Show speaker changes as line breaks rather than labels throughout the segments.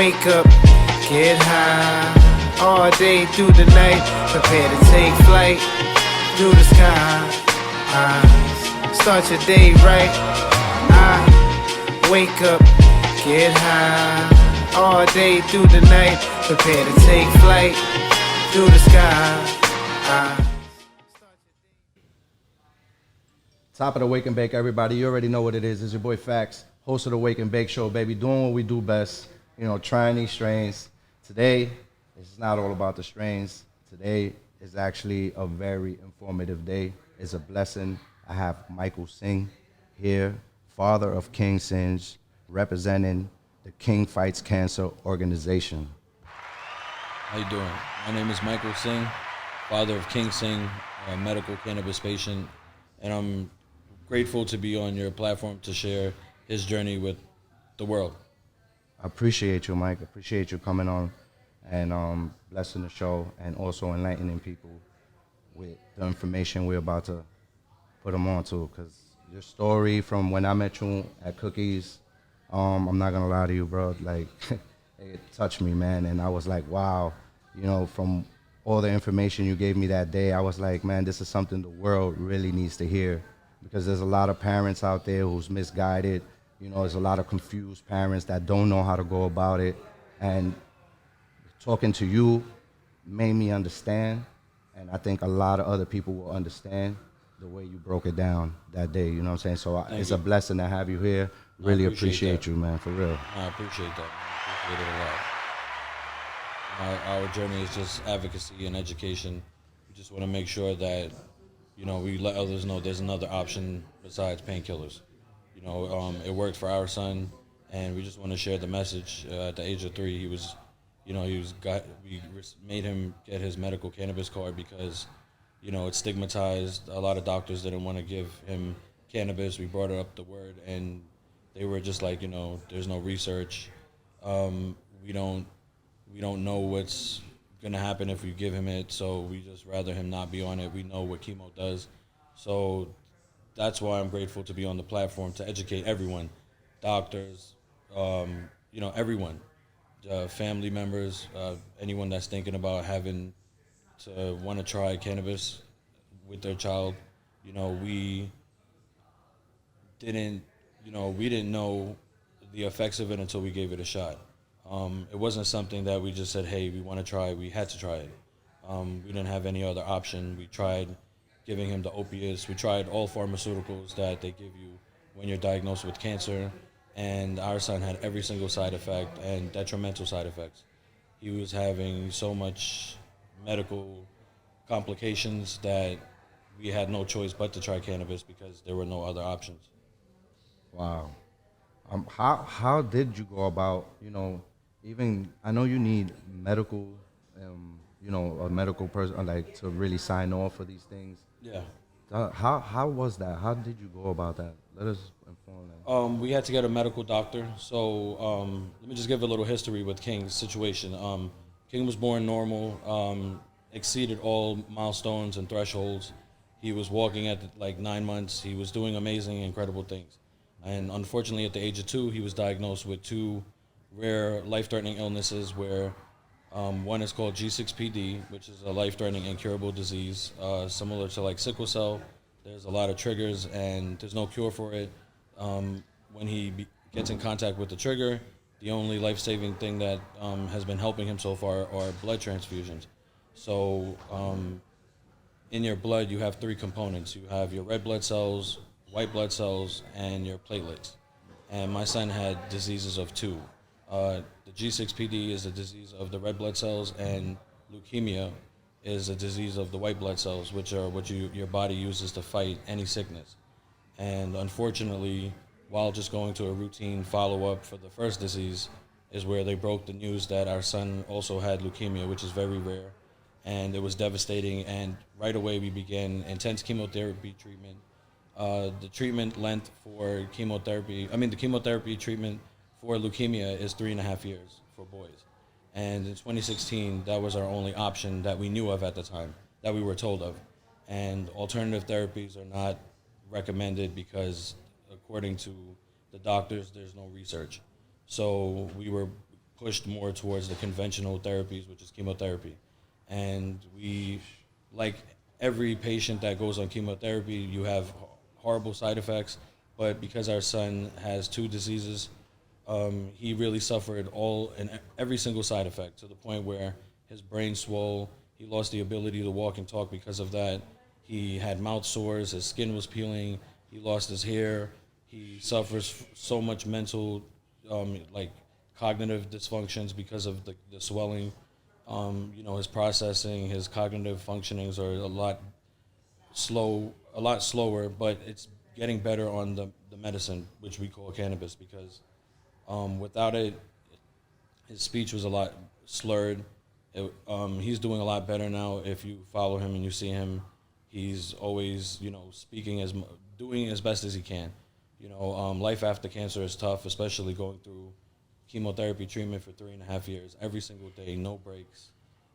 wake up, get high, all day through the night, prepare to take flight through the sky. Start your day right. I wake up, get high, all day through the night, prepare to take flight through the sky.
Top of the Wake and Bake, everybody. You already know what it is. It's your boy Fax, host of the Wake and Bake Show, baby. Doing what we do best, trying these strains. Today, it's not all about the strains. Today is actually a very informative day. It's a blessing. I have Michael Singh here, father of King Singe, representing the King Fights Cancer organization.
How you doing? My name is Michael Singh, father of King Singh, a medical cannabis patient, and I'm grateful to be on your platform to share his journey with the world.
I appreciate you, Mike. I appreciate you coming on and blessing the show and also enlightening people with the information we're about to put them on to. Because your story from when I met you at Cookies, I'm not going to lie to you, bro. Like, it touched me, man. And I was like, wow, from all the information you gave me that day, I was like, man, this is something the world really needs to hear. Because there's a lot of parents out there who's misguided. There's a lot of confused parents that don't know how to go about it. And talking to you made me understand. And I think a lot of other people will understand the way you broke it down that day. You know what I'm saying? So it's a blessing to have you here. Really appreciate you, man, for real.
I appreciate that, man. I appreciate it a lot. Our journey is just advocacy and education. We just want to make sure that we let others know there's another option besides painkillers. It worked for our son, and we just want to share the message. At the age of 3, we made him get his medical cannabis card because, it's stigmatized. A lot of doctors didn't want to give him cannabis. We brought up the word, and they were just like, there's no research. We don't know what's gonna happen if we give him it, so we just rather him not be on it. We know what chemo does, so that's why I'm grateful to be on the platform to educate everyone, doctors, everyone, family members, anyone that's thinking about having to want to try cannabis with their child. We didn't know the effects of it until we gave it a shot. It wasn't something that we just said, hey, we want to try. We had to try it. We didn't have any other option. We tried giving him the opiates. We tried all pharmaceuticals that they give you when you're diagnosed with cancer, and our son had every single side effect and detrimental side effects. He was having so much medical complications that we had no choice but to try cannabis because there were no other options.
Wow. How did you go about, even, I know you need medical, a medical person, like, to really sign off for these things.
Yeah.
How was that? How did you go about that? Let us inform them.
We had to get a medical doctor. So let me just give a little history with King's situation. King was born normal, exceeded all milestones and thresholds. He was walking at 9 months. He was doing amazing, incredible things. And unfortunately, at the age of 2, he was diagnosed with 2 rare life-threatening illnesses where one is called G6PD, which is a life-threatening incurable disease, similar to sickle cell. There's a lot of triggers, and there's no cure for it. When he gets in contact with the trigger, the only life-saving thing that has been helping him so far are blood transfusions. So in your blood, you have 3 components. You have your red blood cells, white blood cells, and your platelets. And my son had diseases of 2. The G6PD is a disease of the red blood cells, and leukemia is a disease of the white blood cells, which are what your body uses to fight any sickness. And unfortunately, while just going to a routine follow-up for the first disease, is where they broke the news that our son also had leukemia, which is very rare. And it was devastating, and right away we began intense chemotherapy treatment. The treatment length for the chemotherapy treatment for leukemia is 3.5 years for boys. And in 2016, that was our only option that we knew of at the time, that we were told of. And alternative therapies are not recommended because, according to the doctors, there's no research. So we were pushed more towards the conventional therapies, which is chemotherapy. And we, like every patient that goes on chemotherapy, you have horrible side effects. But because our son has 2 diseases, he really suffered all and every single side effect, to the point where his brain swole. He lost the ability to walk and talk because of that. He had mouth sores. His skin was peeling. He lost his hair. He suffers so much mental, like cognitive dysfunctions because of the swelling. His processing, his cognitive functionings are a lot slower, but it's getting better on the medicine, which we call cannabis, because without it, his speech was a lot slurred. He's doing a lot better now. If you follow him and you see him, he's always, speaking doing as best as he can. Life after cancer is tough, especially going through chemotherapy treatment for 3.5 years, every single day, no breaks.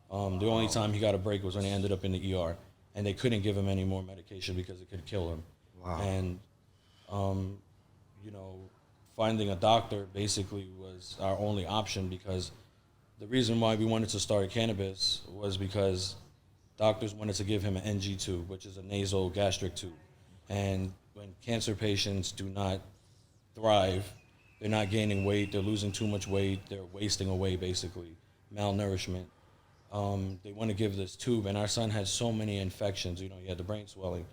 The only time he got a break was when he ended up in the ER, and they couldn't give him any more medication because it could kill him.
Wow.
And, finding a doctor basically was our only option, because the reason why we wanted to start cannabis was because doctors wanted to give him an NG tube, which is a nasal gastric tube. And when cancer patients do not thrive, they're not gaining weight, they're losing too much weight, they're wasting away, basically, malnourishment. They want to give this tube, and our son had so many infections. He had the brain swelling.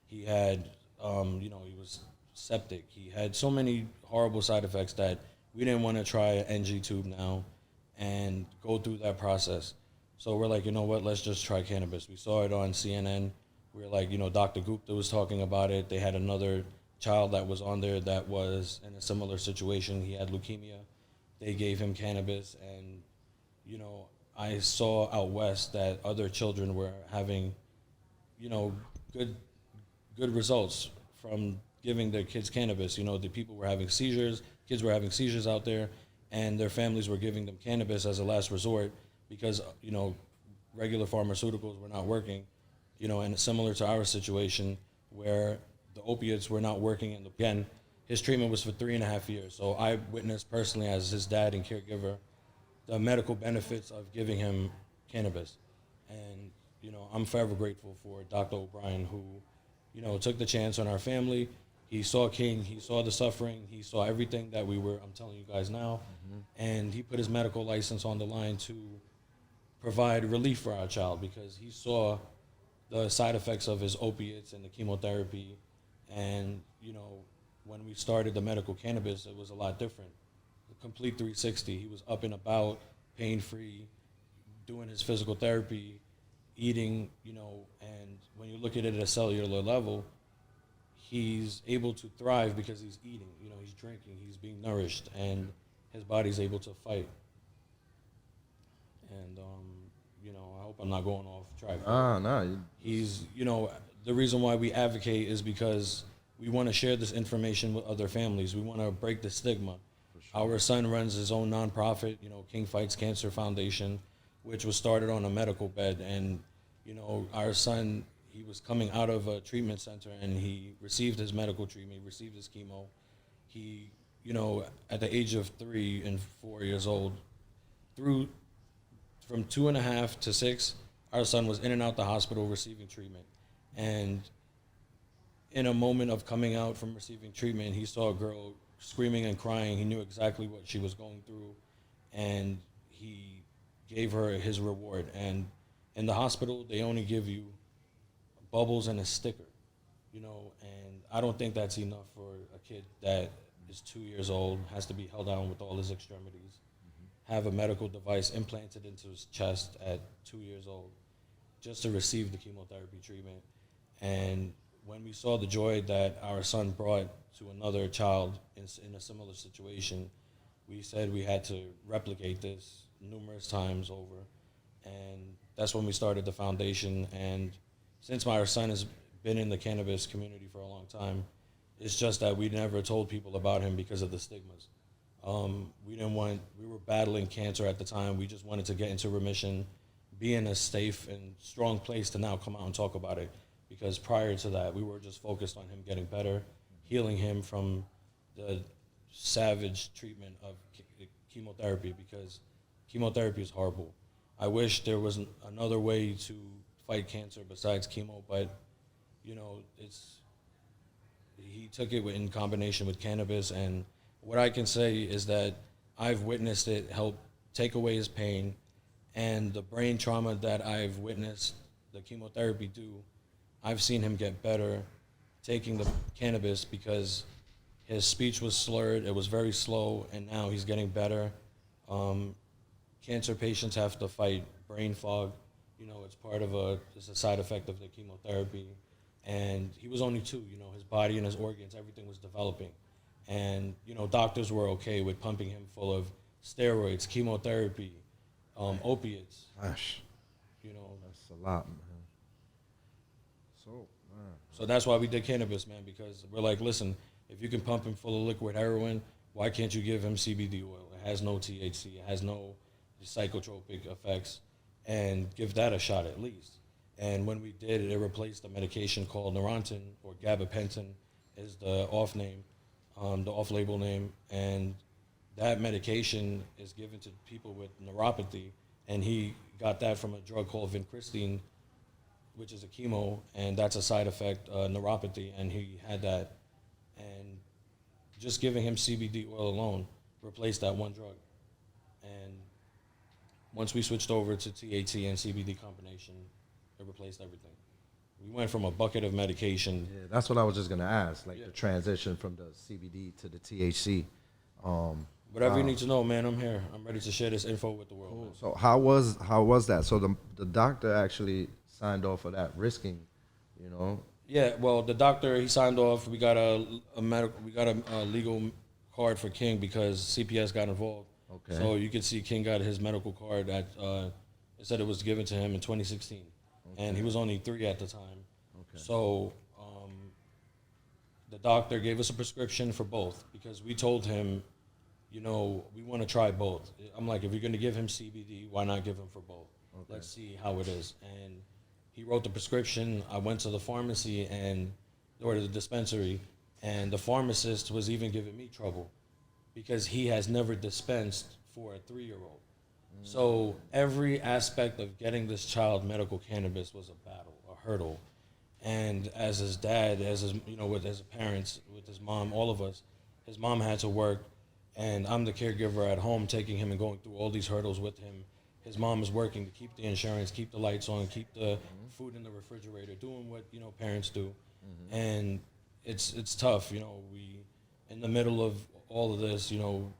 He had, he was septic. He had so many horrible side effects that we didn't want to try an NG tube now and go through that process. So we're like, you know what, let's just try cannabis. We saw it on CNN. We were like, Dr. Gupta was talking about it. They had another child that was on there that was in a similar situation. He had leukemia. They gave him cannabis, and, I saw out west that other children were having, good results from giving their kids cannabis. The people were having seizures, kids were having seizures out there, and their families were giving them cannabis as a last resort because, regular pharmaceuticals were not working, and similar to our situation where the opiates were not working. And again, his treatment was for 3.5 years. So I witnessed personally, as his dad and caregiver, the medical benefits of giving him cannabis. And, I'm forever grateful for Dr. O'Brien, who, took the chance on our family. He saw King, he saw the suffering, he saw everything that I'm telling you guys now, and he put his medical license on the line to provide relief for our child, because he saw the side effects of his opiates and the chemotherapy. And, when we started the medical cannabis, it was a lot different. A complete 360. He was up and about, pain-free, doing his physical therapy, eating, and when you look at it at a cellular level, he's able to thrive because he's eating, he's drinking, he's being nourished, and his body's able to fight. And, I hope I'm not going off track.
No.
He's, the reason why we advocate is because we want to share this information with other families. We want to break the stigma. Sure. Our son runs his own nonprofit, King Fights Cancer Foundation, which was started on a medical bed. And, our son, he was coming out of a treatment center, and he received his medical treatment, he received his chemo. He, at the age of 3 and 4 years old, from 2.5 to 6, our son was in and out the hospital receiving treatment. And in a moment of coming out from receiving treatment, he saw a girl screaming and crying. He knew exactly what she was going through, and he gave her his reward. And in the hospital, they only give you bubbles and a sticker, and I don't think that's enough for a kid that is 2 years old, has to be held down with all his extremities, have a medical device implanted into his chest at 2 years old, just to receive the chemotherapy treatment. And when we saw the joy that our son brought to another child in a similar situation, we said we had to replicate this numerous times over. And that's when we started the foundation. And since my son has been in the cannabis community for a long time, it's just that we never told people about him because of the stigmas. We were battling cancer at the time. We just wanted to get into remission, be in a safe and strong place to now come out and talk about it. Because prior to that, we were just focused on him getting better, healing him from the savage treatment of chemotherapy. Because chemotherapy is horrible. I wish there was another way to fight cancer besides chemo, but you know, he took it in combination with cannabis, and what I can say is that I've witnessed it help take away his pain, and the brain trauma that I've witnessed the chemotherapy do, I've seen him get better taking the cannabis because his speech was slurred, it was very slow, and now he's getting better. Cancer patients have to fight brain fog. You know, it's a side effect of the chemotherapy. And he was only 2, you know, his body and his organs, everything was developing. And, you know, doctors were okay with pumping him full of steroids, chemotherapy, opiates.
Gosh,
You know,
that's a lot, man. So, man.
so that's why we did cannabis, man, because we're like, listen, if you can pump him full of liquid heroin, why can't you give him CBD oil? It has no THC, it has no psychotropic effects, and give that a shot at least. And when we did it, it replaced a medication called Neurontin, or gabapentin is the the off-label name, and that medication is given to people with neuropathy, and he got that from a drug called vincristine, which is a chemo, and that's a side effect, neuropathy, and he had that. And just giving him CBD oil alone replaced that one drug. And once we switched over to THC and CBD combination, it replaced everything. We went from a bucket of medication.
Yeah, that's what I was just gonna ask, like
Yeah.
the transition from the CBD to the THC.
Whatever you need to know, man, I'm here. I'm ready to share this info with the world. Man.
So how was that? So the doctor actually signed off for that, risking, you know.
Yeah, well, the doctor, he signed off. We got a legal card for King because CPS got involved.
Okay.
So you can see King got his medical card at. It said it was given to him in 2016, and he was only 3 at the time.
Okay.
So the doctor gave us a prescription for both because we told him, you know, we want to try both. I'm like, if you're going to give him CBD, why not give him for both?
Okay.
Let's see how it is. And he wrote the prescription. I went to the pharmacy or the dispensary, and the pharmacist was even giving me trouble because he has never dispensed for a 3-year-old. So every aspect of getting this child medical cannabis was a battle, a hurdle. And as his dad, as his, you know, with his parents, with his mom, all of us, his mom had to work, and I'm the caregiver at home, taking him and going through all these hurdles with him. His mom is working to keep the insurance, keep the lights on, keep the food in the refrigerator, doing what, you know, parents do. And it's tough, you know. We, in the middle of all of this, you know,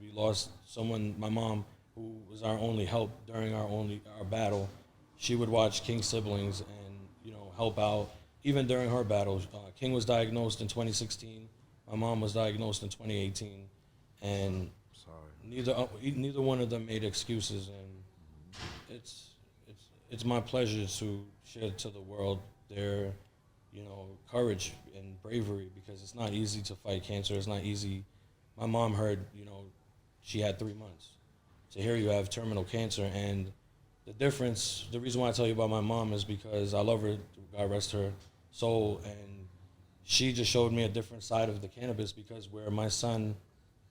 we lost someone, my mom, who was our only help during our battle. She would watch King's siblings and, you know, help out even during her battles. King was diagnosed in 2016. My mom was diagnosed in 2018, and neither one of them made excuses. And it's my pleasure to share to the world their, you know, courage and bravery, because it's not easy to fight cancer. It's not easy. My mom heard, you know, she had 3 months. So here you have terminal cancer, and the reason why I tell you about my mom is because I love her, God rest her soul, and she just showed me a different side of the cannabis, because where my son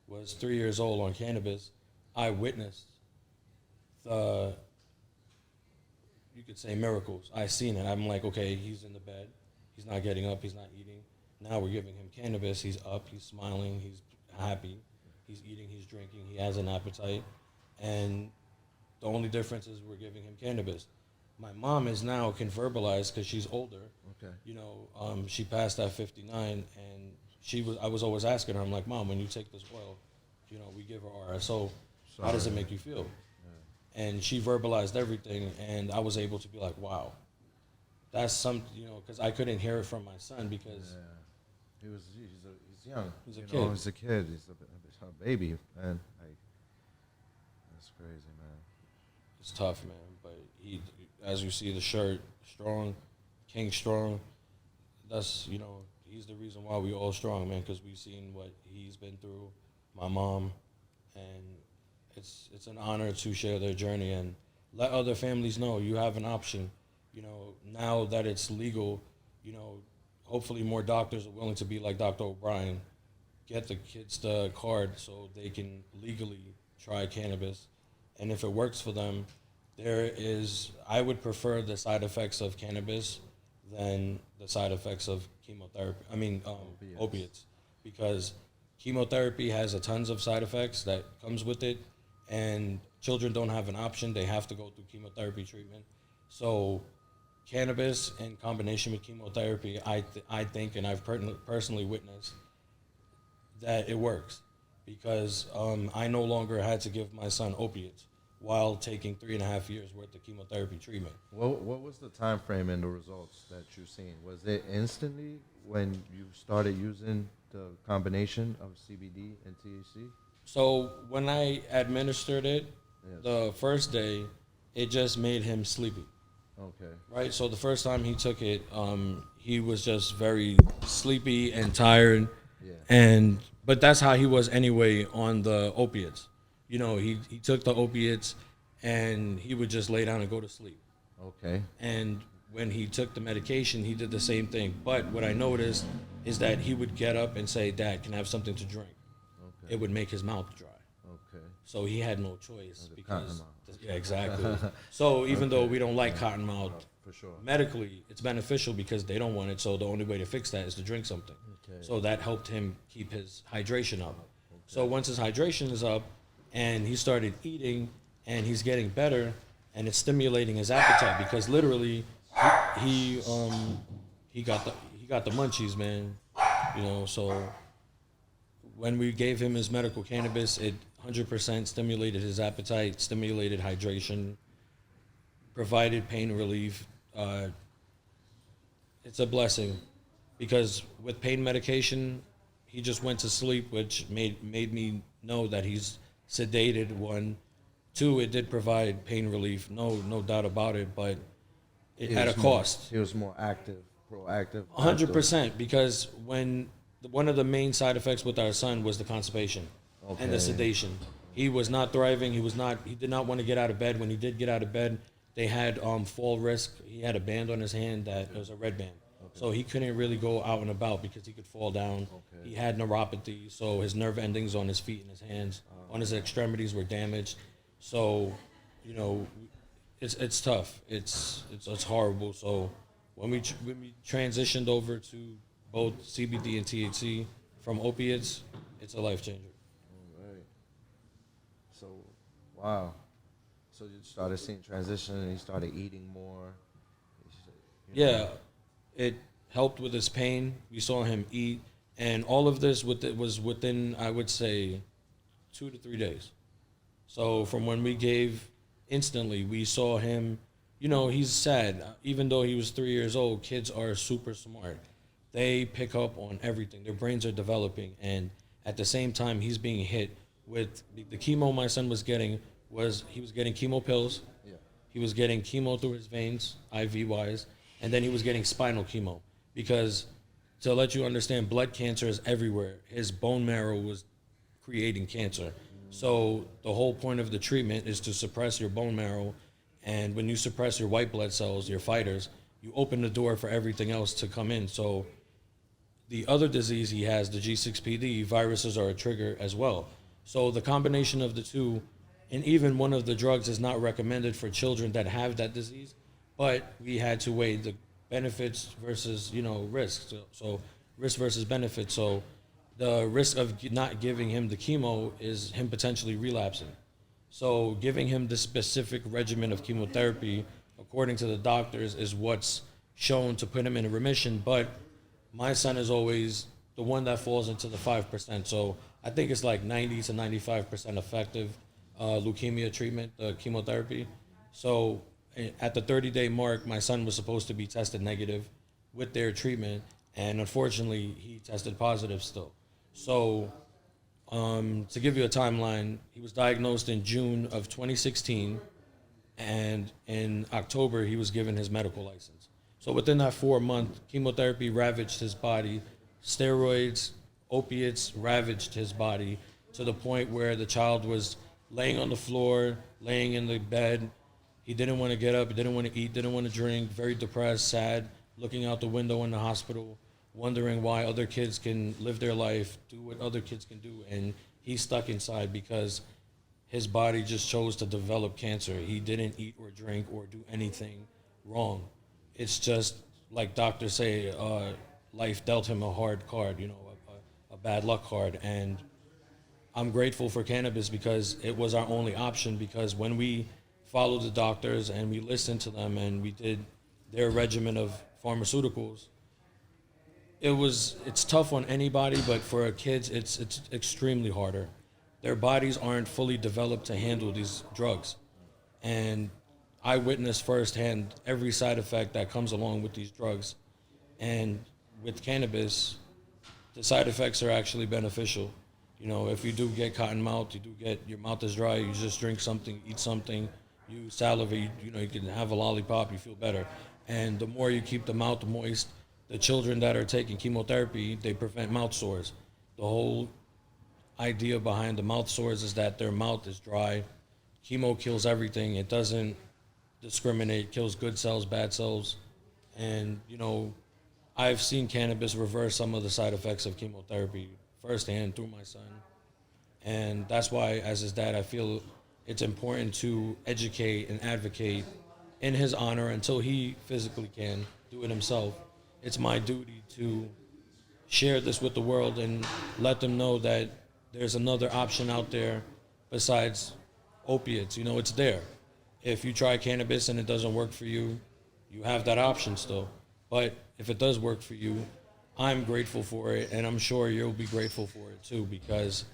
was 3 years old on cannabis, I witnessed the, you could say, miracles. I seen it. I'm like, okay, he's in the bed, he's not getting up, he's not eating. Now we're giving him cannabis, he's up, he's smiling, he's happy, he's eating, he's drinking, he has an appetite. And the only difference is we're giving him cannabis. My mom is now can verbalize because she's older.
Okay.
You know, she passed at 59, and I was always asking her, I'm like, Mom, when you take this oil, you know, we give her RSO. How does it make you feel? Yeah. And she verbalized everything, and I was able to be like, wow, that's something, you know, because I couldn't hear it from my son because
he's young.
He's a
you
kid.
know, he's a kid. He's a baby, man. Like, that's crazy, man.
it's tough, man. But he, as you see, the shirt strong, King strong. That's, you know, he's the reason why we all strong, man. Because we've seen what he's been through, my mom, and it's an honor to share their journey and let other families know you have an option. You know, now that it's legal, you know, hopefully more doctors are willing to be like Dr. O'Brien, get the kids the card so they can legally try cannabis and if it works for them, I would prefer the side effects of cannabis than the side effects of chemotherapy. Opiates, because chemotherapy has a tons of side effects that comes with it, and children don't have an option. They have to go through chemotherapy treatment. So cannabis in combination with chemotherapy, I think, and I've personally witnessed that it works, because I no longer had to give my son opiates while taking 3.5 years worth of chemotherapy treatment.
What was the time frame and the results that you've seen? Was it instantly when you started using the combination of CBD and THC?
So when I administered it,
Yes.
the first day, it just made him sleepy.
Okay.
Right. So the first time he took it, he was just very sleepy and tired,
Yeah.
but that's how he was anyway on the opiates. You know, he took the opiates, and he would just lay down and go to sleep.
Okay.
And when he took the medication, he did the same thing. But what I noticed is that he would get up and say, "Dad, can I have something to drink?"
Okay.
It would make his mouth dry.
Okay.
So he had no choice
The
because
cottonmouth.
yeah, exactly. So even though we don't like cottonmouth,
For sure.
medically it's beneficial because they don't want it. So the only way to fix that is to drink something.
Okay.
So that helped him keep his hydration up. So once his hydration is up, and he started eating, and he's getting better, and it's stimulating his appetite, because literally he got the munchies, man. You know, so when we gave him his medical cannabis, it 100% stimulated his appetite, stimulated hydration, provided pain relief. It's a blessing, because with pain medication, he just went to sleep, which made me know that he's sedated. 1, 2, it did provide pain relief, no doubt about it, but it
He
at a
was more-
cost.
He was more active, proactive.
100%, because one of the main side effects with our son was the constipation and the
Okay.
sedation. He was not thriving. He did not want to get out of bed. When he did get out of bed, they had fall risk. He had a band on his hand that it was a red band. So he couldn't really go out and about because he could fall down.
Okay.
He had neuropathy, so his nerve endings on his feet and his hands, on his extremities were damaged. So, you know, it's tough. It's horrible. So when we transitioned over to both CBD and THC from opiates, it's a life changer.
All right. So, wow. So you started seeing transition, and he started eating more.
Yeah, it helped with his pain. We saw him eat, and all of this was within, I would say, 2 to 3 days. So from when we gave instantly, we saw him. You know, he's sad. Even though he was 3 years old, kids are super smart. They pick up on everything. Their brains are developing, and at the same time, he's being hit with the chemo my son was getting. He was getting chemo pills.
Yeah.
He was getting chemo through his veins, IV wise, and then he was getting spinal chemo, because to let you understand, blood cancer is everywhere. His bone marrow was creating cancer. So the whole point of the treatment is to suppress your bone marrow, and when you suppress your white blood cells, your fighters, you open the door for everything else to come in. So the other disease he has, the G6PD, viruses are a trigger as well. So the combination of the two, and even one of the drugs is not recommended for children that have that disease, but we had to weigh the benefits versus, risks. So risk versus benefits. So the risk of not giving him the chemo is him potentially relapsing. So giving him the specific regimen of chemotherapy, according to the doctors, is what's shown to put him in a remission. But my son is always the one that falls into the 5%. So I think it's like 90 to 95% effective leukemia treatment, chemotherapy. So at the 30-day mark, my son was supposed to be tested negative with their treatment, and unfortunately, he tested positive still. So to give you a timeline, he was diagnosed in June of 2016, and in October, he was given his medical license. So within that 4-month, chemotherapy ravaged his body, steroids, opiates ravaged his body, to the point where the child was laying on the floor, laying in the bed. He didn't want to get up, he didn't want to eat, didn't want to drink, very depressed, sad, looking out the window in the hospital, wondering why other kids can live their life, do what other kids can do, and he's stuck inside because his body just chose to develop cancer. He didn't eat or drink or do anything wrong. It's just like doctors say, life dealt him a hard card, a bad luck card. And I'm grateful for cannabis because it was our only option, because when we followed the doctors and we listened to them and we did their regimen of pharmaceuticals, it's tough on anybody, but for kids it's extremely harder. Their bodies aren't fully developed to handle these drugs. And I witnessed firsthand every side effect that comes along with these drugs. And with cannabis, the side effects are actually beneficial. If you do get cotton mouth, your mouth is dry, you just drink something, eat something, you salivate, you can have a lollipop, you feel better. And the more you keep the mouth moist, the children that are taking chemotherapy, they prevent mouth sores. The whole idea behind the mouth sores is that their mouth is dry. Chemo kills everything. It doesn't discriminate, kills good cells, bad cells. And, I've seen cannabis reverse some of the side effects of chemotherapy firsthand through my son. And that's why, as his dad, I feel it's important to educate and advocate in his honor until he physically can do it himself. It's my duty to share this with the world and let them know that there's another option out there besides opiates. It's there. If you try cannabis and it doesn't work for you, you have that option still. But if it does work for you, I'm grateful for it, and I'm sure you'll be grateful for it too, because,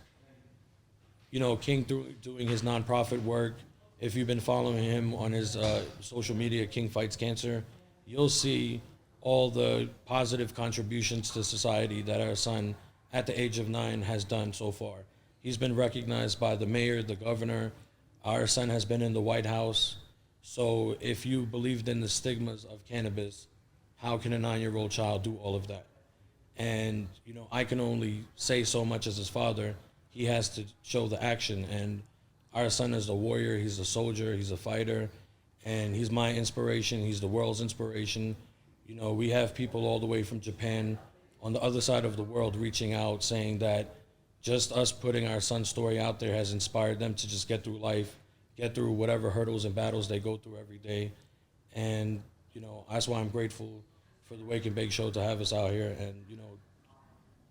King doing his nonprofit work, if you've been following him on his social media, King Fights Cancer, you'll see all the positive contributions to society that our son, at the age of 9, has done so far. He's been recognized by the mayor, the governor. Our son has been in the White House. So if you believed in the stigmas of cannabis, how can a 9-year-old child do all of that? And, I can only say so much as his father. He has to show the action. And our son is a warrior. He's a soldier. He's a fighter. And he's my inspiration. He's the world's inspiration. We have people all the way from Japan on the other side of the world reaching out, saying that just us putting our son's story out there has inspired them to just get through life, get through whatever hurdles and battles they go through every day. And, that's why I'm grateful for the Wake and Bake Show to have us out here and,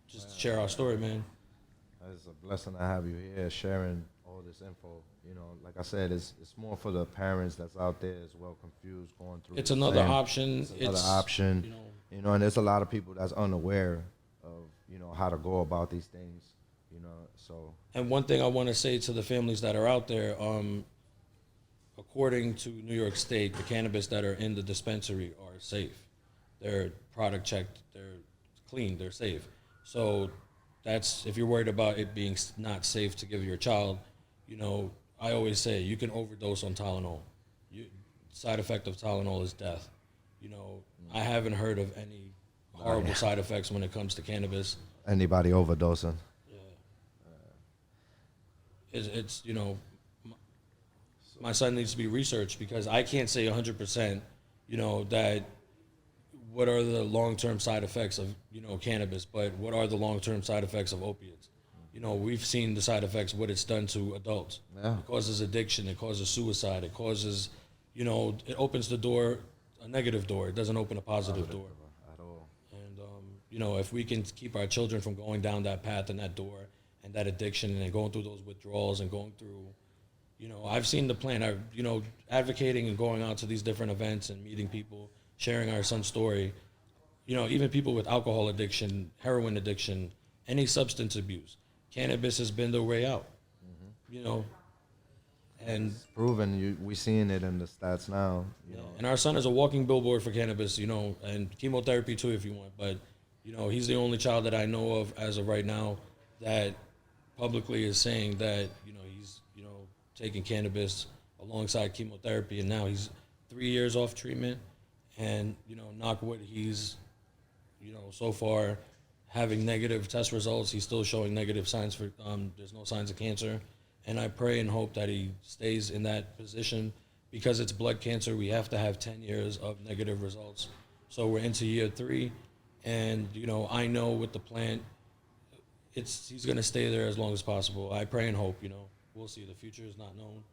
just share our story, man.
It's a blessing to have you here sharing all this info. Like I said, it's more for the parents that's out there as well, confused, going through.
It's another option.
It's another option. And there's a lot of people that's unaware of, how to go about these things, so. And
one thing I want to say to the families that are out there, according to New York State, the cannabis that are in the dispensary are safe. They're product checked, they're clean, they're safe. So that's, if you're worried about it being not safe to give your child, I always say you can overdose on Tylenol. Side effect of Tylenol is death. I haven't heard of any horrible side effects when it comes to cannabis.
Anybody overdosing?
Yeah. It's my son needs to be researched, because I can't say 100%, that what are the long-term side effects of, cannabis, but what are the long-term side effects of opiates? We've seen the side effects, what it's done to adults.
Yeah.
It causes addiction, it causes suicide, it causes, it opens the door, a negative door. It doesn't open a positive door.
At all.
And, if we can keep our children from going down that path and that door and that addiction and going through those withdrawals and going through, I've seen the plan. Advocating and going out to these different events and meeting people, sharing our son's story, even people with alcohol addiction, heroin addiction, any substance abuse. Cannabis has been the way out, and
it's proven. We seeing it in the stats now.
And our son is a walking billboard for cannabis, and chemotherapy too, if you want. But he's the only child that I know of as of right now that publicly is saying that he's taking cannabis alongside chemotherapy, and now he's 3 years off treatment, and knock wood, he's so far having negative test results. He's still showing negative signs for there's no signs of cancer, and I pray and hope that he stays in that position, because it's blood cancer. We have to have 10 years of negative results. So we're into year 3, and I know with the plant, he's gonna stay there as long as possible. I pray and hope. we'll see. The future is not known.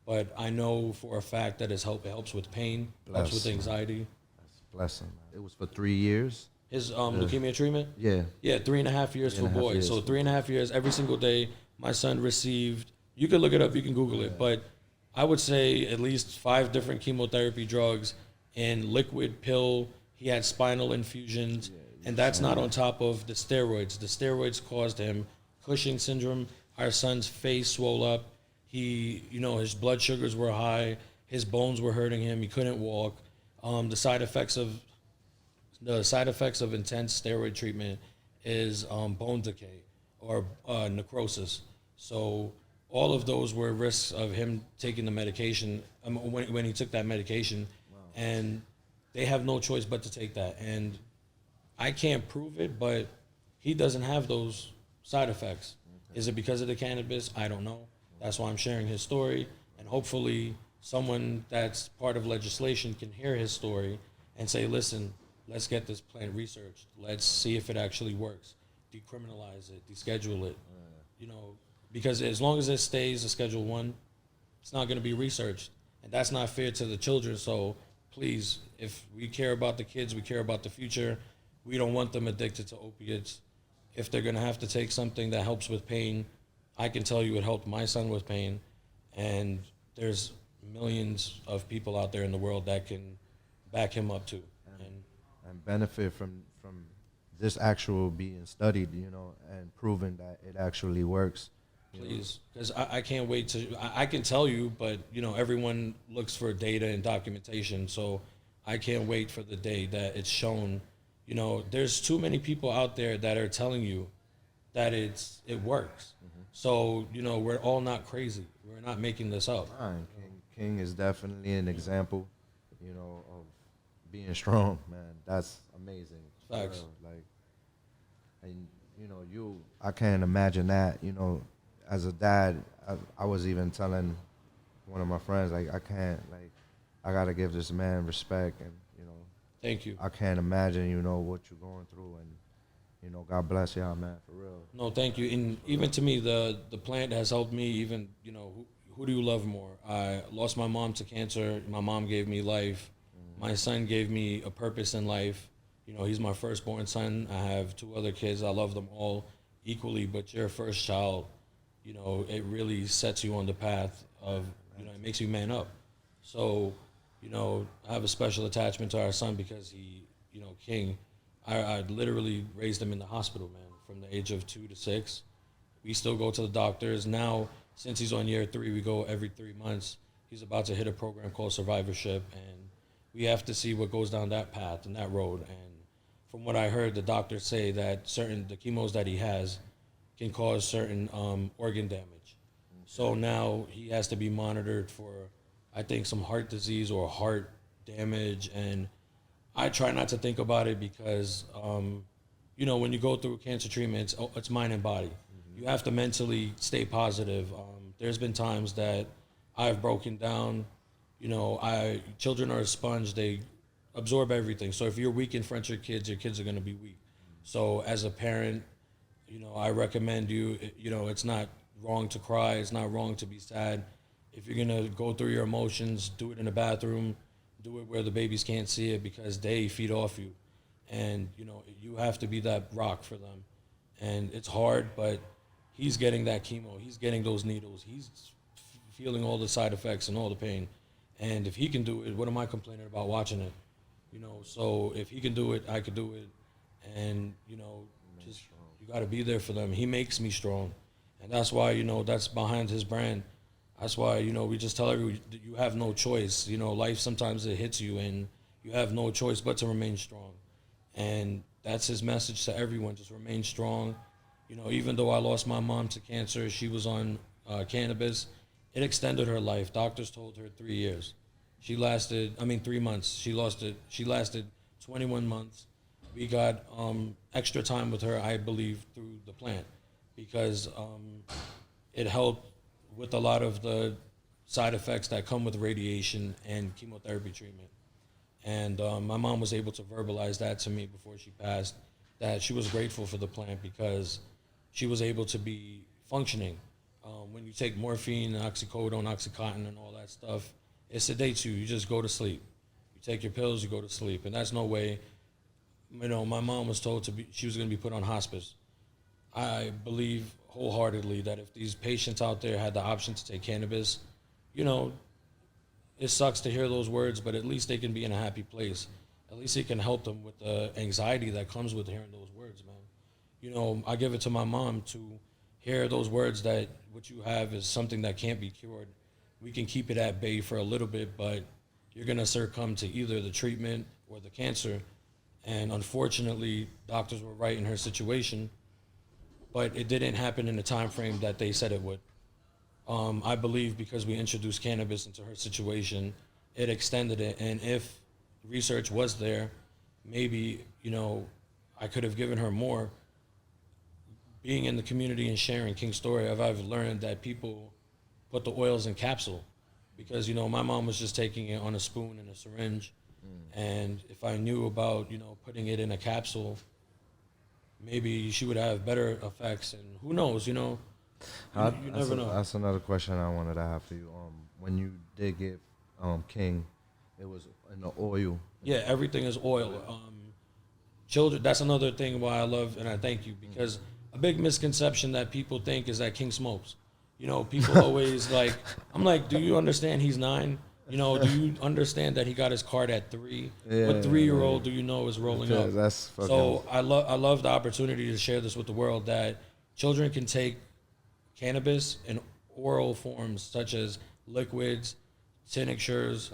But I know for a fact that it helps with pain, helps with anxiety.
That's a blessing. Man. It was for 3 years.
His leukemia treatment?
Yeah.
Yeah, 3.5 years for boys. So 3.5 years, every single day, my son received, you can look it up, you can Google it, but I would say at least 5 different chemotherapy drugs and liquid pill. He had spinal infusions, and that's not on top of the steroids. The steroids caused him Cushing syndrome. Our son's face swole up. He, his blood sugars were high. His bones were hurting him. He couldn't walk. The side effects of intense steroid treatment is bone decay or necrosis. So all of those were risks of him taking the medication when he took that medication. Wow. And they have no choice but to take that. And I can't prove it, but he doesn't have those side effects. Okay. Is it because of the cannabis? I don't know. That's why I'm sharing his story. And hopefully someone that's part of legislation can hear his story and say, listen, let's get this plant researched. Let's see if it actually works. Decriminalize it, deschedule it. Because as long as it stays a Schedule 1, it's not going to be researched. And that's not fair to the children. So please, if we care about the kids, we care about the future, we don't want them addicted to opiates. If they're going to have to take something that helps with pain, I can tell you it helped my son with pain. And there's millions of people out there in the world that can back him up too.
And benefit from this actual being studied, and proven that it actually works.
Please, because I can't wait to, I can tell you, but, everyone looks for data and documentation, so I can't wait for the day that it's shown. There's too many people out there that are telling you that it works. Mm-hmm. So, we're all not crazy. We're not making this up.
King is definitely an example, of being strong, man. That's amazing.
Facts.
I can't imagine that, as a dad. I was even telling one of my friends, I gotta give this man respect, and
thank you.
I can't imagine, what you're going through, and God bless y'all, man, for real.
No, thank you. And even to me, the plant has helped me. Even who do you love more? I lost my mom to cancer. My mom gave me life. My son gave me a purpose in life. He's my firstborn son. I have 2 other kids. I love them all equally, but your first child, it really sets you on the path of, it makes you man up. So, I have a special attachment to our son because he, King, I literally raised him in the hospital, man, from the age of 2 to 6. We still go to the doctors. Now, since he's on year 3, we go every 3 months. He's about to hit a program called Survivorship, and we have to see what goes down that path and that road. And from what I heard, the doctors say that the chemos that he has can cause certain organ damage. Okay. So now he has to be monitored for, I think, some heart disease or heart damage. And I try not to think about it because, when you go through cancer treatment, it's mind and body. Mm-hmm. You have to mentally stay positive. There's been times that I've broken down. Children are a sponge. They absorb everything. So if you're weak in front of your kids are going to be weak. So as a parent, I recommend you, it's not wrong to cry. It's not wrong to be sad. If you're going to go through your emotions, do it in the bathroom, do it where the babies can't see it because they feed off you. And, you have to be that rock for them. And it's hard, but he's getting that chemo. He's getting those needles. He's feeling all the side effects and all the pain. And if he can do it, what am I complaining about watching it? So if he can do it, I could do it. And, just you got to be there for them. He makes me strong. And that's why, that's behind his brand. That's why, we just tell everyone, you have no choice. Life sometimes it hits you and you have no choice but to remain strong. And that's his message to everyone, just remain strong. Even though I lost my mom to cancer, she was on cannabis. It extended her life. Doctors told her 3 years. 3 months. She lasted 21 months. We got extra time with her, I believe, through the plant because it helped with a lot of the side effects that come with radiation and chemotherapy treatment. And my mom was able to verbalize that to me before she passed, that she was grateful for the plant because she was able to be functioning. when you take morphine, oxycodone, oxycontin, and all that stuff, it sedates you. You just go to sleep. You take your pills, you go to sleep, and that's no way. You know, my mom was told she was going to be put on hospice. I believe wholeheartedly that if these patients out there had the option to take cannabis, you know, it sucks to hear those words, but at least they can be in a happy place. At least it can help them with the anxiety that comes with hearing those words, man. You know, I give it to my mom to hear those words that what you have is something that can't be cured. We can keep it at bay for a little bit, but you're going to succumb to either the treatment or the cancer. And unfortunately, doctors were right in her situation, but it didn't happen in the time frame that they said it would. I believe because we introduced cannabis into her situation, it extended it. And if research was there, maybe, you know, I could have given her more. Being in the community and sharing King's story, I've learned that people put the oils in capsule because, you know, my mom was just taking it on a spoon and a syringe. And if I knew about, you know, putting it in a capsule, maybe she would have better effects. And who knows, you know, you never know.
That's another question I wanted to have for you. When you did get King, it was in the oil.
Yeah, everything is oil. Children, that's another thing why I love and I thank you, because a big misconception that people think is that King smokes. You know, people always like, I'm like, do you understand he's 9? You know, do you understand that he got his card at 3?
Yeah,
what 3-year-old do you know is rolling up?
That's fucking
so I love the opportunity to share this with the world, that children can take cannabis in oral forms such as liquids, tinctures,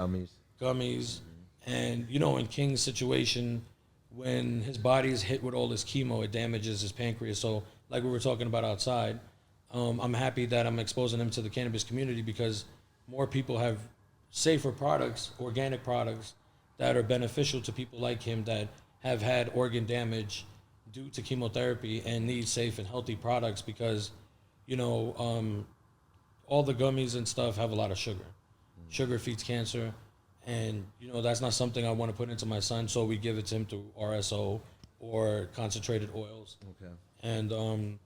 gummies. And, you know, in King's situation, when his body is hit with all this chemo, it damages his pancreas. So like we were talking about outside, I'm happy that I'm exposing him to the cannabis community because more people have safer products, organic products that are beneficial to people like him that have had organ damage due to chemotherapy and need safe and healthy products because, you know, all the gummies and stuff have a lot of sugar. Sugar feeds cancer. And, you know, that's not something I want to put into my son, so we give it to him through RSO or concentrated oils.
Okay.
And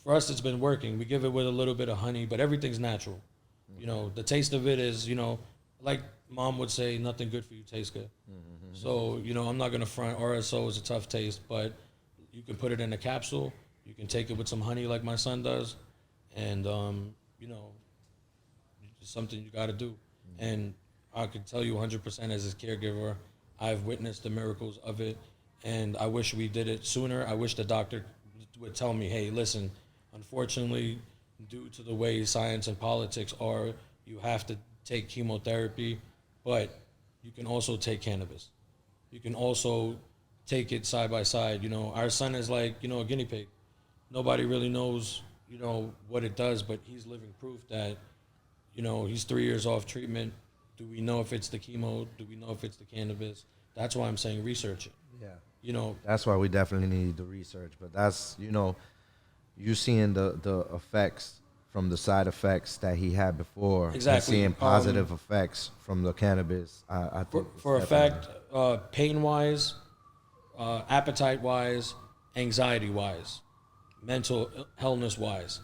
for us, it's been working. We give it with a little bit of honey, but everything's natural. You know, the taste of it is, you know, like Mom would say, nothing good for you tastes good. So, you know, I'm not going to front. RSO is a tough taste, but you can put it in a capsule. You can take it with some honey like my son does. And, you know, it's something you got to do. And I can tell you 100% as his caregiver, I've witnessed the miracles of it. And I wish we did it sooner. I wish the doctor would tell me, hey, listen, unfortunately, due to the way science and politics are, you have to take chemotherapy, but you can also take cannabis. You can also take it side by side. You know, our son is like, you know, a guinea pig. Nobody really knows, you know, what it does, but he's living proof that, you know, he's 3 years off treatment. Do we know if it's the chemo? Do we know if it's the cannabis? That's why I'm saying research it.
Yeah.
You know,
that's why we definitely need the research. But that's, you know, you seeing the effects from the side effects that he had before.
Exactly.
And seeing positive effects from the cannabis. I think
for a fact, pain-wise, appetite-wise, anxiety-wise, mental illness-wise,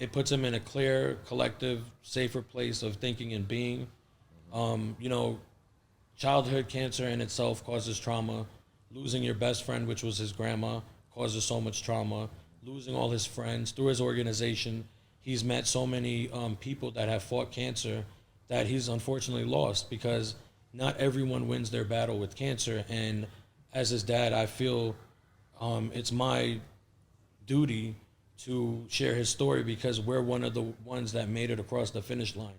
it puts him in a clear, collective, safer place of thinking and being. You know, childhood cancer in itself causes trauma. Losing your best friend, which was his grandma, causes so much trauma. Losing all his friends. Through his organization, he's met so many people that have fought cancer that he's unfortunately lost, because not everyone wins their battle with cancer. And as his dad, I feel it's my duty to share his story, because we're one of the ones that made it across the finish line.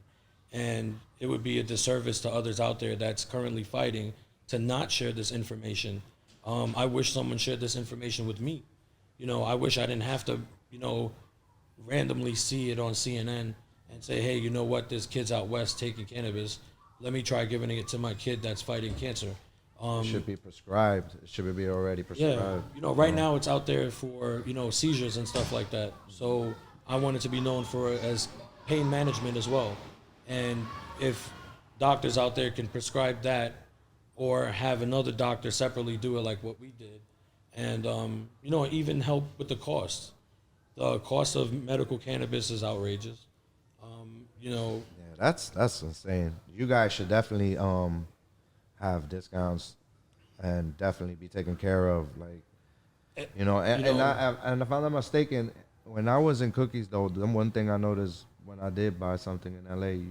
And it would be a disservice to others out there that's currently fighting to not share this information. I wish someone shared this information with me. You know, I wish I didn't have to, you know, randomly see it on CNN and say, hey, you know what, this kid's out west taking cannabis. Let me try giving it to my kid that's fighting cancer.
It should be prescribed. It should be already prescribed.
Yeah, you know, right now it's out there for, you know, seizures and stuff like that. So I want it to be known for as pain management as well. And if doctors out there can prescribe that, or have another doctor separately do it like what we did, and you know, even help with the cost. The cost of medical cannabis is outrageous. You know,
Yeah, that's insane. You guys should definitely have discounts and definitely be taken care of. Like, you know, and if I'm not mistaken, when I was in Cookies though, the one thing I noticed when I did buy something in LA,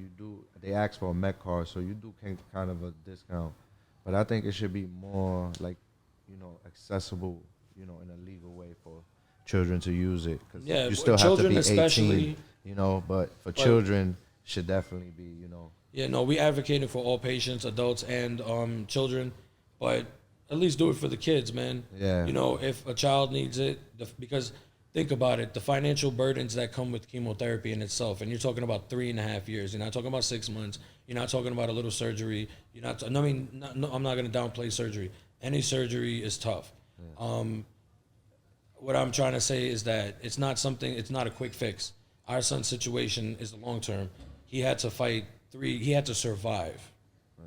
they ask for a Met card, so you do kind of a discount. But I think it should be more like, you know, accessible, you know, in a legal way for children to use it. Cause
yeah,
you still have to
children
be
especially.
18, you know. But for children, should definitely be, you know.
Yeah, no, we advocated for all patients, adults, and children, but at least do it for the kids, man.
Yeah.
You know, if a child needs it, because think about it, the financial burdens that come with chemotherapy in itself, and you're talking about 3.5 years. You're not talking about 6 months. You're not talking about a little surgery. You're not. I mean, no, I'm not going to downplay surgery. Any surgery is tough. Yeah. What I'm trying to say is that it's not a quick fix. Our son's situation is the long term. He had to he had to survive.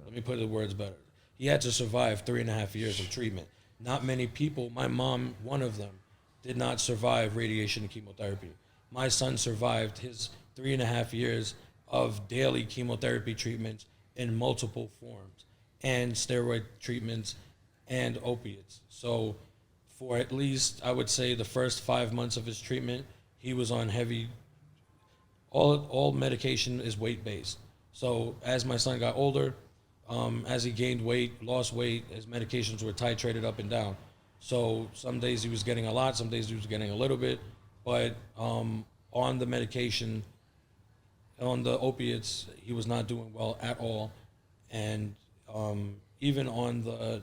Let me put the words better. He had to survive 3.5 years of treatment. Not many people, my mom, one of them, did not survive radiation and chemotherapy. My son survived his 3.5 years of daily chemotherapy treatments in multiple forms, and steroid treatments and opiates. So for at least, I would say, the first 5 months of his treatment, he was on heavy, all medication is weight-based. So as my son got older, as he gained weight, lost weight, his medications were titrated up and down. So some days he was getting a lot, some days he was getting a little bit, but on the medication, on the opiates, he was not doing well at all. And even on the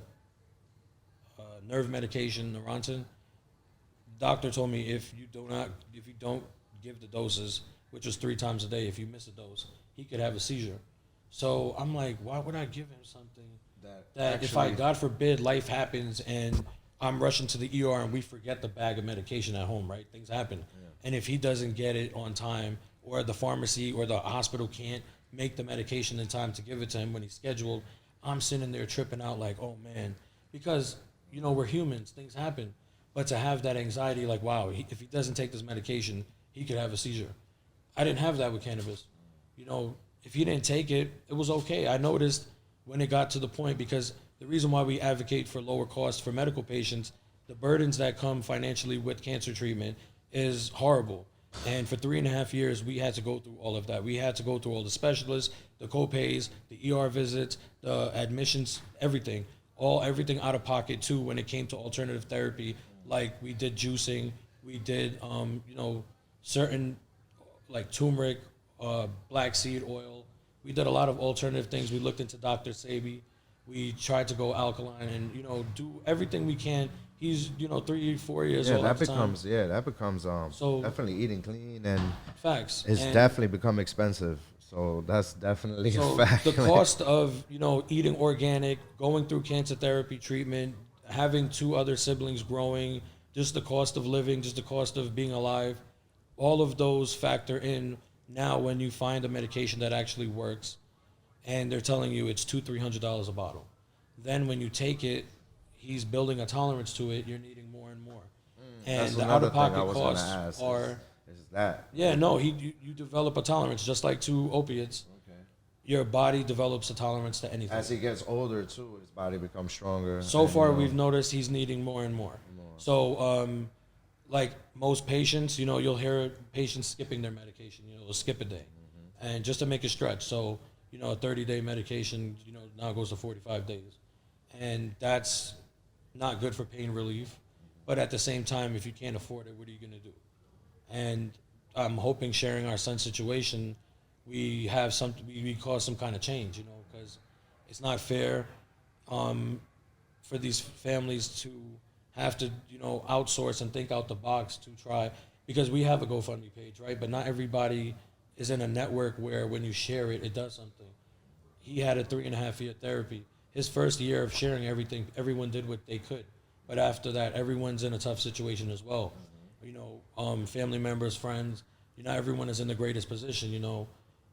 nerve medication, Neurontin, doctor told me if you don't give the doses, which was 3 times a day, if you miss a dose, he could have a seizure. So I'm like, why would I give him something that actually, if I, God forbid, life happens and I'm rushing to the ER and we forget the bag of medication at home, right? Things happen. Yeah. And if he doesn't get it on time, or the pharmacy or the hospital can't make the medication in time to give it to him when he's scheduled, I'm sitting there tripping out like, oh man, because, you know, we're humans, things happen. But to have that anxiety, like, wow, if he doesn't take this medication, he could have a seizure. I didn't have that with cannabis. You know, if he didn't take it, it was okay. I noticed when it got to the point, because the reason why we advocate for lower costs for medical patients, the burdens that come financially with cancer treatment is horrible. And for 3.5 years, we had to go through all of that. We had to go through all the specialists, the co-pays, the ER visits, the admissions, everything. Everything out of pocket too when it came to alternative therapy. Like we did juicing, we did certain like turmeric, black seed oil. We did a lot of alternative things. We looked into Dr. Sabi. We tried to go alkaline and do everything we can. He's 3-4 years old.
That becomes so definitely eating clean and
facts.
It's definitely become expensive. So that's definitely a fact.
The cost of eating organic, going through cancer therapy treatment, having 2 other siblings growing, just the cost of living, just the cost of being alive, all of those factor in now when you find a medication that actually works, and they're telling you it's $200-$300 a bottle. Then when you take it, he's building a tolerance to it. You're needing more and more, and the out-of-pocket costs are.
Is that?
Yeah, no. You develop a tolerance just like to opiates. Okay. Your body develops a tolerance to anything.
As he gets older too, his body becomes stronger.
So far, we've noticed he's needing more and more. So, like most patients, you'll hear patients skipping their medication. They'll skip a day, and just to make it stretch. So, a 30-day medication, now goes to 45 days. And that's not good for pain relief. But at the same time, if you can't afford it, what are you going to do? And I'm hoping, sharing our son's situation, we cause some kind of change, because it's not fair for these families to have to, outsource and think out the box to try, because we have a GoFundMe page, right? But not everybody is in a network where when you share it, it does something. He had a 3.5-year therapy. His first year of sharing everything, everyone did what they could. But after that, everyone's in a tough situation as well. Family members, friends, not everyone is in the greatest position.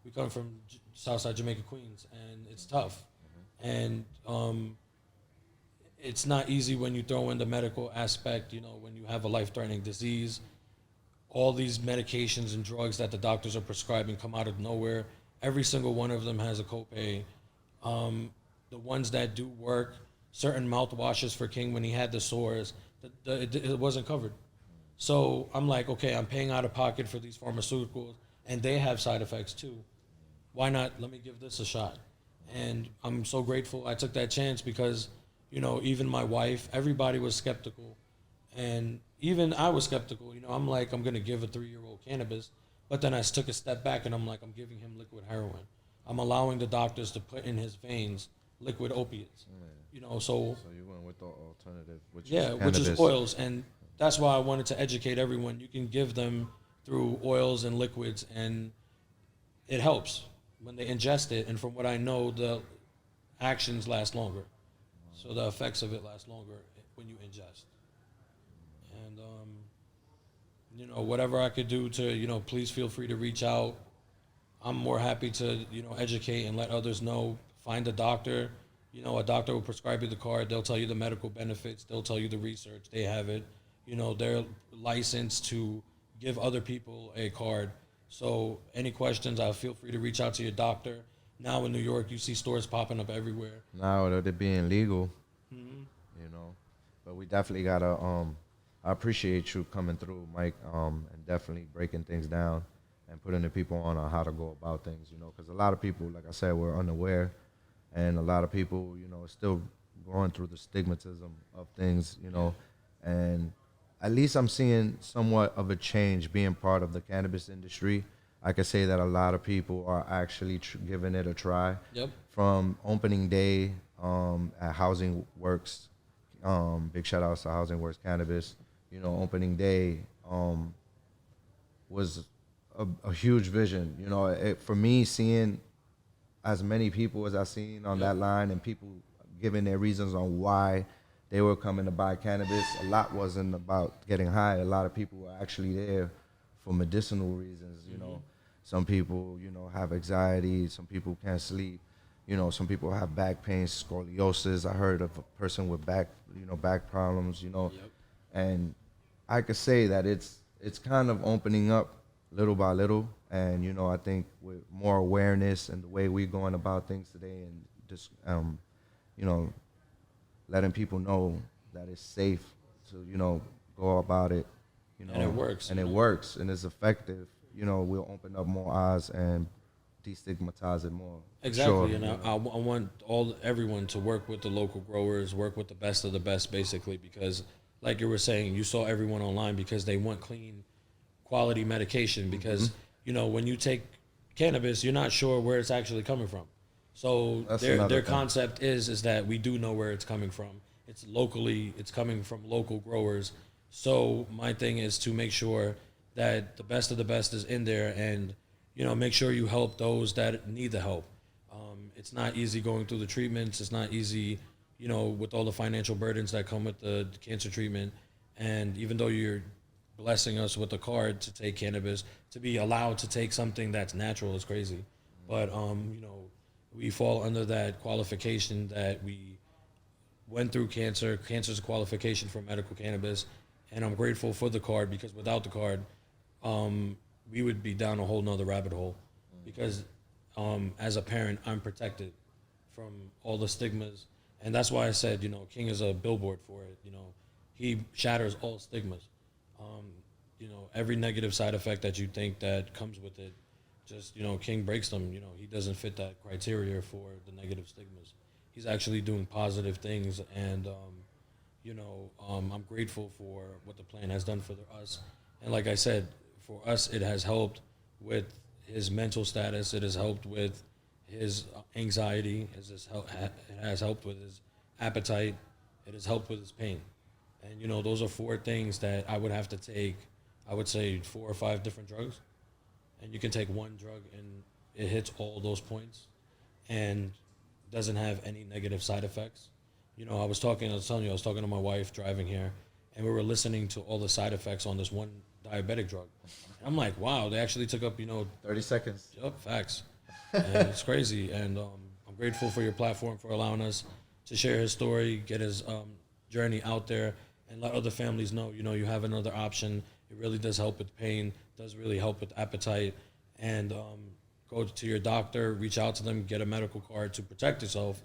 We come from Southside Jamaica, Queens, and it's tough. And it's not easy when you throw in the medical aspect, when you have a life-threatening disease. all these medications and drugs that the doctors are prescribing come out of nowhere. Every single one of them has a copay. The ones that do work, certain mouthwashes for King when he had the sores, it wasn't covered. So I'm like, okay, I'm paying out of pocket for these pharmaceuticals, and they have side effects too. Why not? Let me give this a shot. And I'm so grateful I took that chance because, you know, even my wife, everybody was skeptical. And even I was skeptical. You know, I'm like, I'm going to give a 3-year-old cannabis. But then I took a step back and I'm like, I'm giving him liquid heroin. I'm allowing the doctors to put in his veins liquid opiates. You know, so
you went with the alternative, which
yeah,
is
which is
cannabis.
oils. And that's why I wanted to educate everyone. You can give them through oils and liquids, and it helps when they ingest it. And from what I know, the actions last longer. So the effects of it last longer when you ingest. And, you know, whatever I could do to, you know, please feel free to reach out. I'm more happy to, you know, educate and let others know. Find a doctor. You know, a doctor will prescribe you the card. They'll tell you the medical benefits. They'll tell you the research. They have it. You know, they're licensed to give other people a card. So any questions, feel free to reach out to your doctor. Now in New York, you see stores popping up everywhere.
Now that it being legal, you know, but we definitely gotta. I appreciate you coming through, Mike, and definitely breaking things down and putting the people on how to go about things. You know, because a lot of people, like I said, were unaware, and a lot of people, you know, are still going through the stigmatism of things. You know, and at least I'm seeing somewhat of a change being part of the cannabis industry. I could say that a lot of people are actually giving it a try.
Yep.
From opening day at Housing Works, big shout outs to Housing Works Cannabis. You know, opening day was a huge vision. You know, for me, seeing as many people as I seen on that line and people giving their reasons on why they were coming to buy cannabis. A lot wasn't about getting high. A lot of people were actually there for medicinal reasons. You know, some people, you know, have anxiety. Some people can't sleep. You know, some people have back pain, scoliosis. I heard of a person with back problems. You know, and I could say that it's kind of opening up little by little. And you know, I think with more awareness and the way we're going about things today, and just you know, letting people know that it's safe to, you know, go about it, you know.
And it works.
And it works, and it's effective. You know, we'll open up more eyes and destigmatize it more.
Exactly,
Sure.
and I want everyone to work with the local growers, work with the best of the best, basically, because like you were saying, you saw everyone online because they want clean, quality medication. Because you know, when you take cannabis, you're not sure where it's actually coming from. So their concept is that we do know where it's coming from. It's locally, it's coming from local growers. So my thing is to make sure that the best of the best is in there, and you know, make sure you help those that need the help. It's not easy going through the treatments. It's not easy, you know, with all the financial burdens that come with the cancer treatment. And even though you're blessing us with a card to take cannabis, to be allowed to take something that's natural is crazy. But you know, we fall under that qualification that we went through cancer. Cancer is a qualification for medical cannabis, and I'm grateful for the card, because without the card, we would be down a whole nother rabbit hole. Because as a parent, I'm protected from all the stigmas, and that's why I said, you know, King is a billboard for it. You know, he shatters all stigmas. You know, every negative side effect that you think that comes with it, just, you know, King breaks them. You know, he doesn't fit that criteria for the negative stigmas. He's actually doing positive things, and you know, I'm grateful for what the plan has done for us. And like I said, for us, it has helped with his mental status. It has helped with his anxiety. It has helped with his appetite. It has helped with his pain. And you know, those are 4 things that I would have to take. I would say 4 or 5 different drugs. And you can take one drug and it hits all those points and doesn't have any negative side effects. You know, I was talking to my wife driving here, and we were listening to all the side effects on this one diabetic drug. And I'm like, wow, they actually took up, you know,
30 seconds.
Yep, facts. And it's crazy. And I'm grateful for your platform for allowing us to share his story, get his journey out there, and let other families know, you know, you have another option. It really does help with pain, does really help with appetite. And go to your doctor, reach out to them, get a medical card to protect yourself,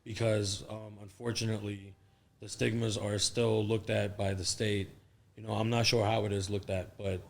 because unfortunately, the stigmas are still looked at by the state. You know, I'm not sure how it is looked at, but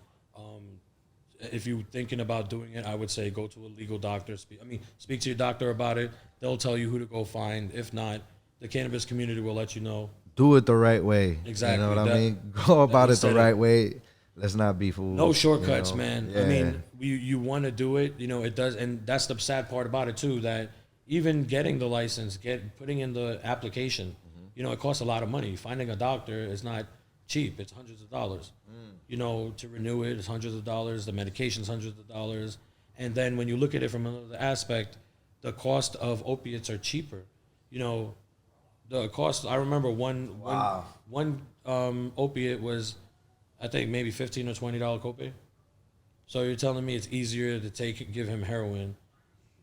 if you're thinking about doing it, I would say go to a legal doctor. Speak to your doctor about it. They'll tell you who to go find. If not, the cannabis community will let you know.
Do it the right way.
Exactly.
You know what I mean? Go about it the right way. Let's not be fools.
No shortcuts,
you know?
man.
Yeah.
I mean, you want to do it, you know, it does. And that's the sad part about it, too, that even getting the license, putting in the application, you know, it costs a lot of money. Finding a doctor is not cheap. It's hundreds of dollars. You know, to renew it is hundreds of dollars. The medication's hundreds of dollars. And then when you look at it from another aspect, the cost of opiates are cheaper. You know, the cost, I remember one opiate was, I think, maybe $15 or $20 copay. So you're telling me it's easier to give him heroin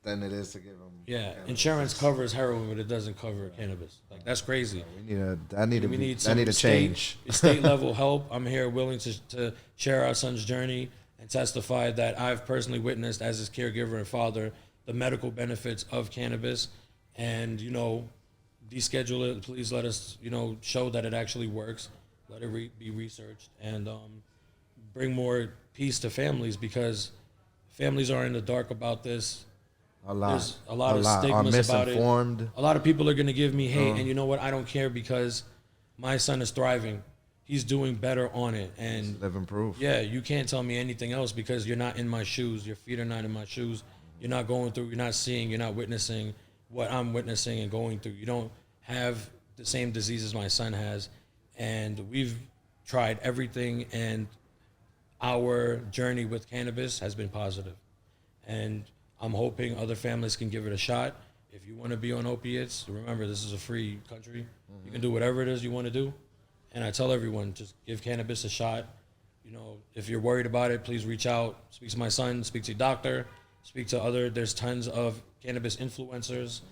than it is to give him.
Yeah,
cannabis.
Insurance covers heroin, but it doesn't cover cannabis. Like, that's crazy.
That need to change.
State level help. I'm here willing to share our son's journey and testify that I've personally witnessed, as his caregiver and father, the medical benefits of cannabis. And, you know, deschedule it. Please let us, you know, show that it actually works. Let it be researched, and bring more peace to families, because families are in the dark about this. There's a lot of stigmas about it. A lot of people are going to give me hate, and you know what? I don't care, because my son is thriving. He's doing better on it. And
living proof.
Yeah, you can't tell me anything else, because you're not in my shoes. Your feet are not in my shoes. You're not going through, you're not seeing, you're not witnessing what I'm witnessing and going through. You don't have the same diseases my son has. And we've tried everything, and our journey with cannabis has been positive. And I'm hoping other families can give it a shot. If you want to be on opiates, remember, this is a free country. You can do whatever it is you want to do. And I tell everyone, just give cannabis a shot. You know, if you're worried about it, please reach out. Speak to my son, speak to your doctor, speak to there's tons of cannabis influencers.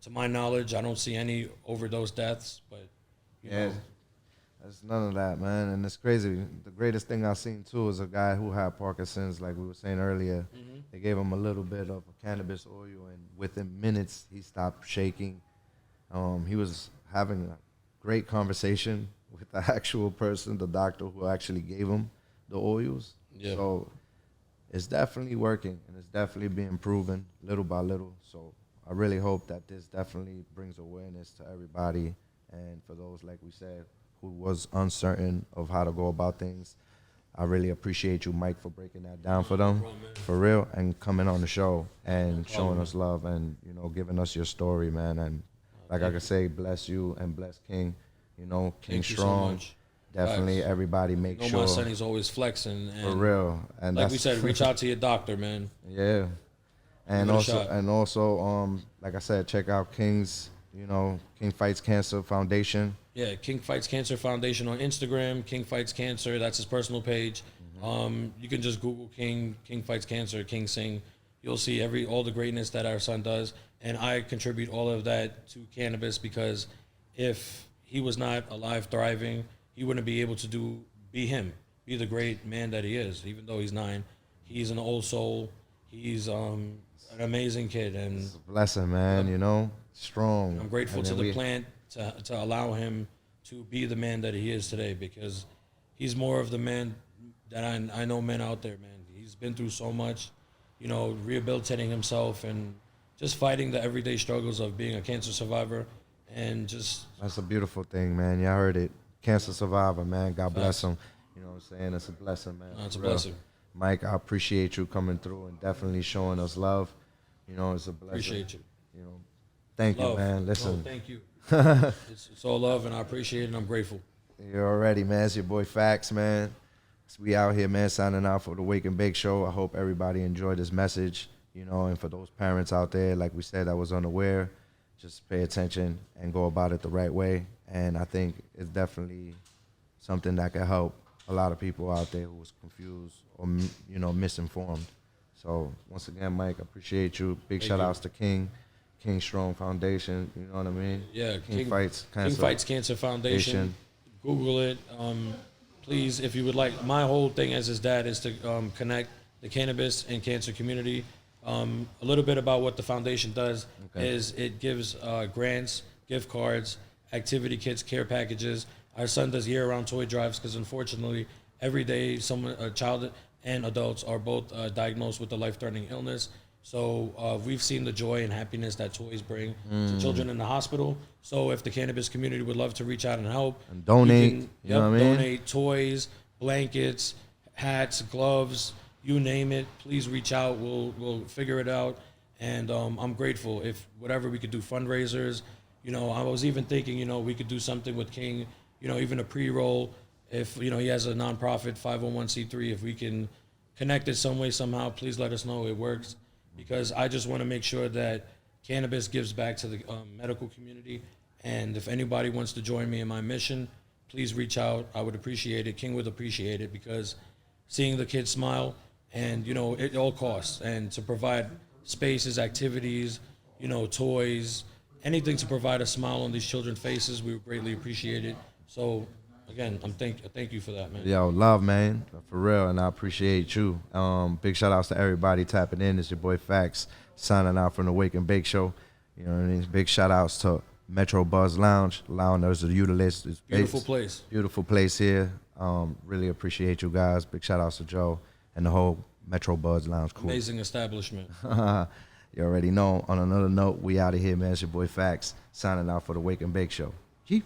To my knowledge, I don't see any overdose deaths, but you know.
There's none of that, man. And it's crazy. The greatest thing I've seen, too, is a guy who had Parkinson's, like we were saying earlier. They gave him a little bit of cannabis oil, and within minutes, he stopped shaking. He was having a great conversation with the actual person, the doctor who actually gave him the oils. Yeah. So it's definitely working, and it's definitely being proven little by little. So I really hope that this definitely brings awareness to everybody, and for those, like we said, who was uncertain of how to go about things. I really appreciate you, Mike, for breaking that down for them, for real, and coming on the show and showing us love and, you know, giving us your story, man. And like I could say, bless you and bless King, you know, King Strong. Definitely, everybody make sure.
My son is always flexing. And
for real. And
like we said, reach out to your doctor, man.
Yeah. And also, like I said, check out King's, you know, King Fights Cancer Foundation.
Yeah, King Fights Cancer Foundation on Instagram. King Fights Cancer, that's his personal page. You can just Google King Fights Cancer, King Sing. You'll see all the greatness that our son does, and I contribute all of that to cannabis, because if he was not alive, thriving, he wouldn't be able to be the great man that he is. Even though he's 9, he's an old soul. He's an amazing kid, and
it's a blessing, man. You know, strong.
I'm grateful to the plant to allow him to be the man that he is today, because he's more of the man that I know men out there, man. He's been through so much, you know, rehabilitating himself and just fighting the everyday struggles of being a cancer survivor, and just.
That's a beautiful thing, man. Y'all heard it. Cancer survivor, man. God bless him. You know what I'm saying? It's a blessing, man.
It's a blessing.
Mike, I appreciate you coming through and definitely showing us love. You know, it's a blessing.
Appreciate you.
You know, thank you, man. Listen.
No, thank you. It's all love, and I appreciate it, and I'm grateful.
You're already, man. It's your boy Fax, man. So we out here, man, signing out for the Wake and Bake Show. I hope everybody enjoyed this message, you know, and for those parents out there, like we said, that was unaware, just pay attention and go about it the right way. And I think it's definitely something that can help a lot of people out there who was confused or, you know, misinformed. So once again, Mike, I appreciate you. Big shout outs to King Strong Foundation, you know what I mean?
Yeah,
King Fights
Cancer Foundation. Google it. please, if you would like, my whole thing as his dad is to connect the cannabis and cancer community. A little bit about what the foundation does is it gives grants, gift cards, activity kits, care packages. Our son does year-round toy drives because unfortunately every day a child and adults are both diagnosed with a life-threatening illness. So we've seen the joy and happiness that toys bring to children in the hospital. So if the cannabis community would love to reach out and help.
And donate,
you
know what I mean?
donate toys, blankets, hats, gloves, you name it. Please reach out. We'll figure it out. And I'm grateful if whatever we could do fundraisers. I was even thinking, we could do something with King, even a pre-roll. If, he has a nonprofit 501c3, if we can connect it some way, somehow, please let us know it works. Because I just want to make sure that cannabis gives back to the medical community. And if anybody wants to join me in my mission, please reach out. I would appreciate it. King would appreciate it because seeing the kids smile and, it all costs. And to provide spaces, activities, toys, anything to provide a smile on these children's faces, we would greatly appreciate it. So, again, thank you for that, man.
Yo, love, man, for real, and I appreciate you. Big shout outs to everybody tapping in. It's your boy Fax signing out from the Wake and Bake Show. You know what I mean? Big shout outs to Metro Buzz Lounge, allowing us to utilize this
Beautiful place.
Beautiful place here. Really appreciate you guys. Big shout outs to Joe and the whole Metro Buzz Lounge crew.
Amazing establishment.
You already know. On another note, we out of here, man. It's your boy Fax signing out for the Wake and Bake Show. Jeep.